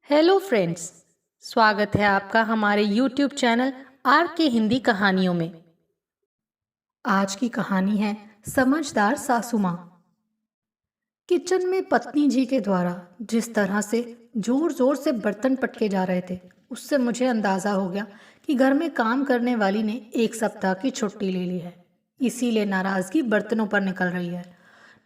Hello friends. स्वागत है आपका हमारे यूट्यूब चैनल आर के हिंदी कहानियों में। आज की कहानी है समझदार सासू माँ। किचन में पत्नी जी के द्वारा जिस तरह से जोर जोर से बर्तन पटके जा रहे थे, उससे मुझे अंदाजा हो गया कि घर में काम करने वाली ने एक सप्ताह की छुट्टी ले ली है। इसीलिए नाराजगी बर्तनों पर निकल रही है।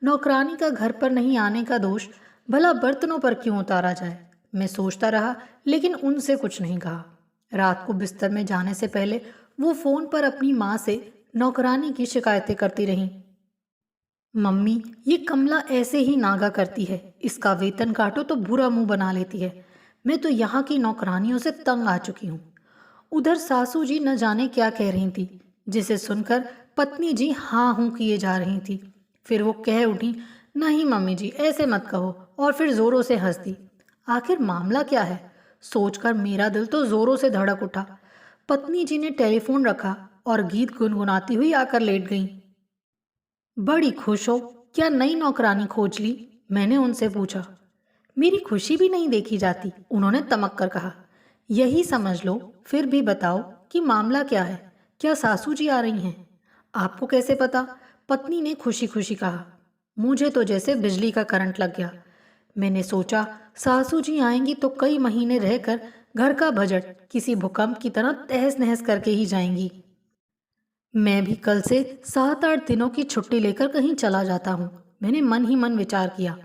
नौकरानी का घर पर नहीं आने का दोष भला बर्तनों पर क्यों उतारा जाए। मैं सोचता रहा, लेकिन उनसे कुछ नहीं कहा। रात को बिस्तर में जाने से पहले वो फोन पर अपनी माँ से नौकरानी की शिकायतें करती रहीं। मम्मी, ये कमला ऐसे ही नागा करती है, इसका वेतन काटो तो बुरा मुंह बना लेती है। मैं तो यहाँ की नौकरानियों से तंग आ चुकी हूँ। उधर सासू जी न जाने क्या कह रही थी, जिसे सुनकर पत्नी जी हाँ हूँ किए जा रही थी। फिर वो कह उठी, नहीं मम्मी जी, ऐसे मत कहो, और फिर जोरों से हंस दी। आखिर मामला क्या है, सोचकर मेरा दिल तो जोरों से धड़क उठा। पत्नी जी ने टेलीफोन रखा और गीत गुनगुनाती हुई आकर लेट गईं। बड़ी खुश हो, क्या नई नौकरानी खोज ली? मैंने उनसे पूछा। मेरी खुशी भी नहीं देखी जाती, उन्होंने तमक कर कहा। यही समझ लो, फिर भी बताओ कि मामला क्या है। क्या सासू जी आ रही हैं? आपको कैसे पता? पत्नी ने खुशी खुशी कहा। मुझे तो जैसे बिजली का करंट लग गया। मैंने सोचा, सासू जी आएंगी तो कई महीने रहकर घर का बजट किसी भूकंप की तरह तहस नहस करके ही जाएंगी। मैं भी कल से 7-8 दिनों की छुट्टी लेकर कहीं चला जाता हूँ, मैंने मन ही मन विचार किया।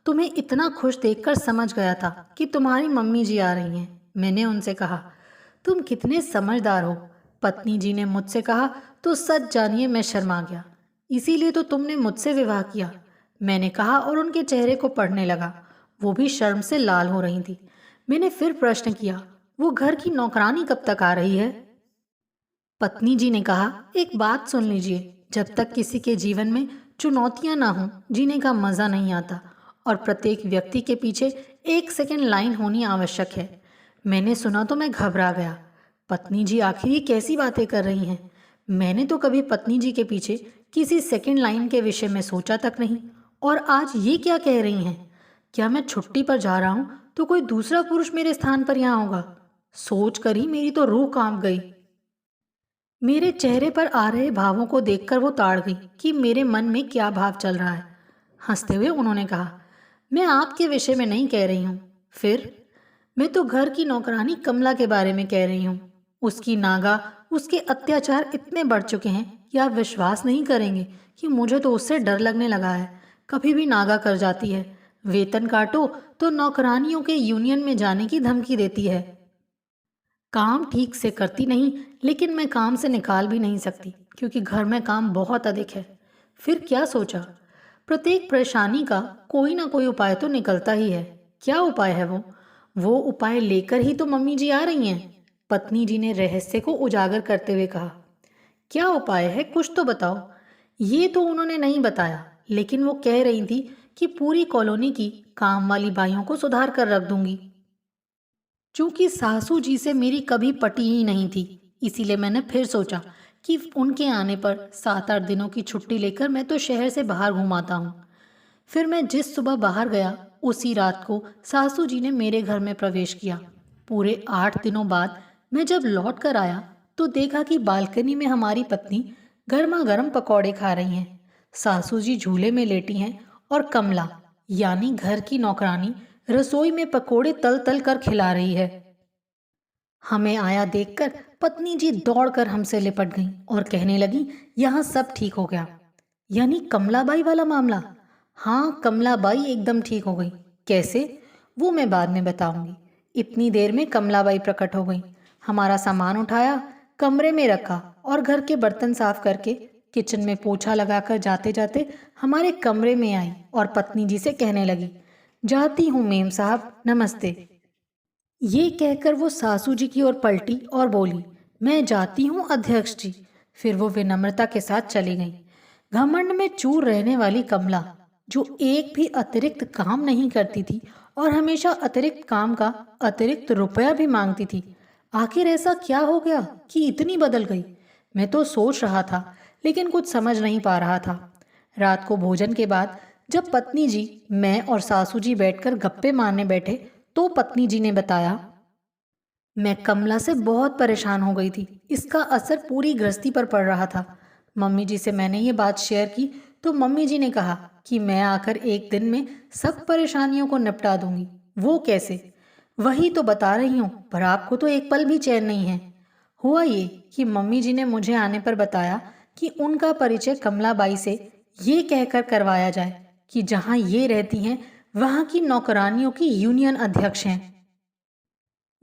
तुम्हें इतना खुश देखकर समझ गया था कि तुम्हारी मम्मी जी आ रही हैं, मैंने उनसे कहा। तुम कितने समझदार हो, पत्नी जी ने मुझसे कहा। तो सच जानिए, मैं शर्मा गया। इसीलिए तो तुमने मुझसे विवाह किया, मैंने कहा और उनके चेहरे को पढ़ने लगा। वो भी शर्म से लाल हो रही थी। मैंने फिर प्रश्न किया, वो घर की नौकरानी कब तक आ रही है? पत्नी जी ने कहा, एक बात सुन लीजिए, जब तक किसी के जीवन में चुनौतियां ना हों, जीने का मजा नहीं आता। और प्रत्येक व्यक्ति के पीछे एक सेकंड लाइन होनी आवश्यक है। मैंने सुना तो मैं घबरा गया। पत्नी जी आखिर ये कैसी बातें कर रही हैं? मैंने तो कभी पत्नी जी के पीछे किसी सेकंड लाइन के विषय में सोचा तक नहीं। और आज ये क्या कह रही हैं? क्या मैं छुट्टी पर जा रहा हूं तो कोई दूसरा पुरुष मेरे स्थान पर यहाँ होगा? सोच कर ही मेरी तो रूह कांप गई। मेरे चेहरे पर आ रहे भावों को देखकर वो ताड़ गई कि मेरे मन में क्या भाव चल रहा है। हंसते हुए उन्होंने कहा, मैं आपके विषय में नहीं कह रही हूँ। फिर? मैं तो घर की नौकरानी कमला के बारे में कह रही हूँ। उसकी नागा, उसके अत्याचार इतने बढ़ चुके हैं कि आप विश्वास नहीं करेंगे कि मुझे तो उससे डर लगने लगा है। कभी भी नागा कर जाती है, वेतन काटो तो नौकरानियों के यूनियन में जाने की धमकी देती है। काम ठीक से करती नहीं, लेकिन मैं काम से निकाल भी नहीं सकती क्योंकि घर में काम बहुत अधिक है। फिर क्या सोचा, प्रत्येक परेशानी का कोई ना कोई उपाय तो निकलता ही है। क्या उपाय है वो उपाय लेकर ही तो मम्मी जी आ रही हैं। पत्नी जी ने रहस्य को उजागर करते हुए कहा। क्या उपाय है, कुछ तो बताओ। ये तो उन्होंने नहीं बताया, लेकिन वो कह रही थी कि पूरी कॉलोनी की काम वाली बाइयों को सुधार कर रख दूंगी। चूंकि सासू जी से मेरी कभी पटी ही नहीं थी, इसीलिए मैंने फिर सोचा कि उनके आने पर 7-8 दिनों की छुट्टी लेकर मैं तो शहर से बाहर घुमाता हूँ। फिर मैं जिस सुबह बाहर गया, उसी रात को सासू जी ने मेरे घर में प्रवेश किया। पूरे 8 दिनों बाद मैं जब लौट कर आया तो देखा कि बालकनी में हमारी पत्नी गर्मा गर्म पकौड़े खा रही हैं। सासू जी झूले में लेटी हैं और कमला, यानी घर की नौकरानी, रसोई में पकोड़े तल तल कर खिला रही है। हमें आया देखकर पत्नी जी दौड़कर हमसे लिपट गईं और कहने लगी, यहाँ सब ठीक हो गया। यानी कमलाबाई वाला मामला? हाँ, कमलाबाई एकदम ठीक हो गई। कैसे? वो मैं बाद में बताऊंगी। इतनी देर में कमलाबाई प्रकट हो गई। हमारा सामान उठाया, कमरे में रखा और घर के बर्तन साफ करके किचन में पोछा लगाकर जाते जाते हमारे कमरे में आई और पत्नी जी से कहने लगी, जाती हूँ मेम साहब, नमस्ते। ये कहकर वो सासू जी की ओर पलटी और बोली, मैं जाती हूँ अध्यक्ष जी। फिर वो विनम्रता के साथ चली गई। घमंड में चूर रहने वाली कमला, जो एक भी अतिरिक्त काम नहीं करती थी और हमेशा अतिरिक्त काम का अतिरिक्त रुपया भी मांगती थी, आखिर ऐसा क्या हो गया कि इतनी बदल गई? मैं तो सोच रहा था, लेकिन कुछ समझ नहीं पा रहा था। रात को भोजन के बाद जब पत्नी जी, मैं और सासू जी बैठकर गप्पे मारने बैठे तो पत्नी जी ने बताया, मैं कमला से बहुत परेशान हो गई थी। इसका असर पूरी गृहस्थी पर पड़ रहा था। मम्मी जी से मैंने ये बात शेयर की तो मम्मी जी ने कहा कि मैं आकर एक दिन में सब परेशानियों को निपटा दूंगी। वो कैसे? वही तो बता रही हूँ, पर आपको तो एक पल भी चैन नहीं है। हुआ ये कि मम्मी जी ने मुझे आने पर बताया कि उनका परिचय कमला बाई से ये कहकर करवाया जाए कि जहाँ ये रहती हैं वहाँ की नौकरानियों की यूनियन अध्यक्ष हैं।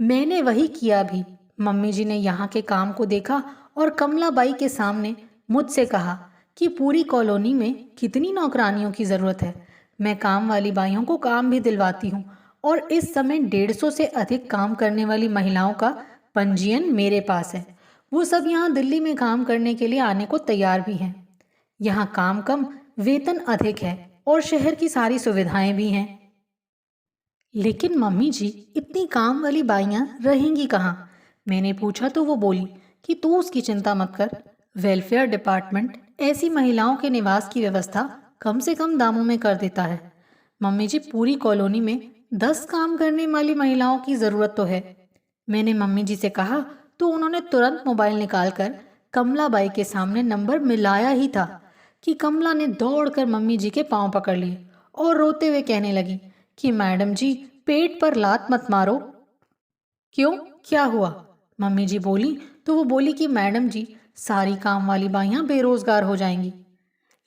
मैंने वही किया भी। मम्मी जी ने यहाँ के काम को देखा और कमलाबाई के सामने मुझसे कहा कि पूरी कॉलोनी में कितनी नौकरानियों की ज़रूरत है। मैं काम वाली बाइयों को काम भी दिलवाती हूँ और इस समय 150 से अधिक काम करने वाली महिलाओं का पंजीयन मेरे पास है। वो सब यहाँ दिल्ली में काम करने के लिए आने को तैयार भी हैं। यहाँ काम कम, वेतन अधिक है और शहर की सारी सुविधाएं भी हैं। लेकिन मम्मी जी, इतनी काम वाली बाइयां रहेंगी कहाँ? मैंने पूछा तो वो बोली कि तू उसकी चिंता मत कर। वेलफेयर डिपार्टमेंट ऐसी महिलाओं के निवास की व्यवस्था कम से कम दामों में कर देता है। मम्मी जी, पूरी कॉलोनी में 10 काम करने वाली महिलाओं की ज़रूरत तो है। मैंने मम्मी जी से कहा तो उन्होंने तुरंत मोबाइल निकालकर कमला बाई के सामने नंबर मिलाया ही था कि कमला ने दौड़कर मम्मी जी के पांव पकड़ लिए और रोते हुए कहने लगी कि मैडम जी, पेट पर लात मत मारो। क्यों, क्या हुआ? मम्मी जी बोली तो वो बोली कि मैडम जी, सारी काम वाली बाइयां बेरोजगार हो जाएंगी।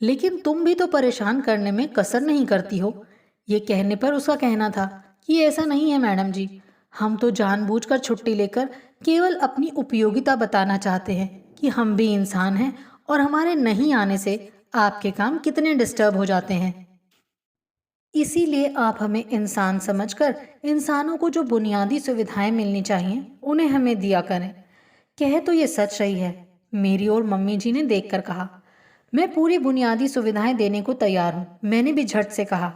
लेकिन तुम भी तो परेशान करने में कसर नहीं करती हो। ये कहने पर उसका कहना था कि ऐसा नहीं है मैडम जी, हम तो जानबूझकर छुट्टी लेकर केवल अपनी उपयोगिता बताना चाहते हैं कि हम भी इंसान हैं और हमारे नहीं आने से आपके काम कितने डिस्टर्ब हो जाते हैं। इसीलिए आप हमें इंसान समझकर इंसानों को जो बुनियादी सुविधाएं मिलनी चाहिए उन्हें हमें दिया करें। कह तो ये सच रही है, मेरी और मम्मी जी ने देखकर कहा। मैं पूरी बुनियादी सुविधाएं देने को तैयार हूँ, मैंने भी झट से कहा।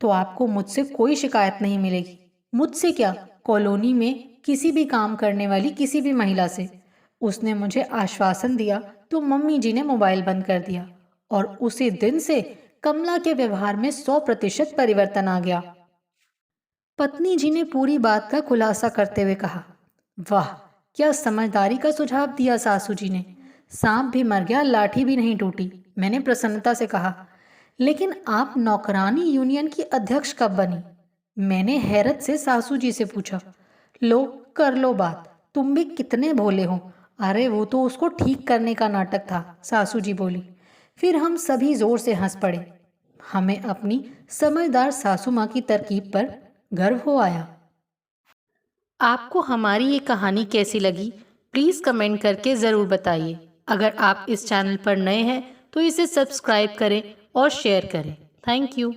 तो आपको मुझसे कोई शिकायत नहीं मिलेगी। मुझसे क्या, कॉलोनी में किसी भी काम करने वाली किसी भी महिला से। उसने मुझे आश्वासन दिया तो मम्मी जी ने मोबाइल बंद कर दिया और उसी दिन से कमला के व्यवहार में 100% परिवर्तन आ गया। पत्नी जी ने पूरी बात का खुलासा करते हुए कहा, वाह, क्या समझदारी का सुझाव दिया सासू जी ने। सांप भी मर गया, लाठी भी नहीं टूटी। मैंने प्रसन्नता से कहा, लेकिन आप नौकरानी यूनियन की अध्यक्ष कब बनी? मैंने हैरत से सासू जी से पूछा। लो, कर लो बात, तुम भी कितने भोले हो। अरे वो तो उसको ठीक करने का नाटक था, सासू जी बोली। फिर हम सभी जोर से हंस पड़े। हमें अपनी समझदार सासू माँ की तरकीब पर गर्व हो आया। आपको हमारी ये कहानी कैसी लगी, प्लीज़ कमेंट करके ज़रूर बताइए। अगर आप इस चैनल पर नए हैं तो इसे सब्सक्राइब करें और शेयर करें। Thank you.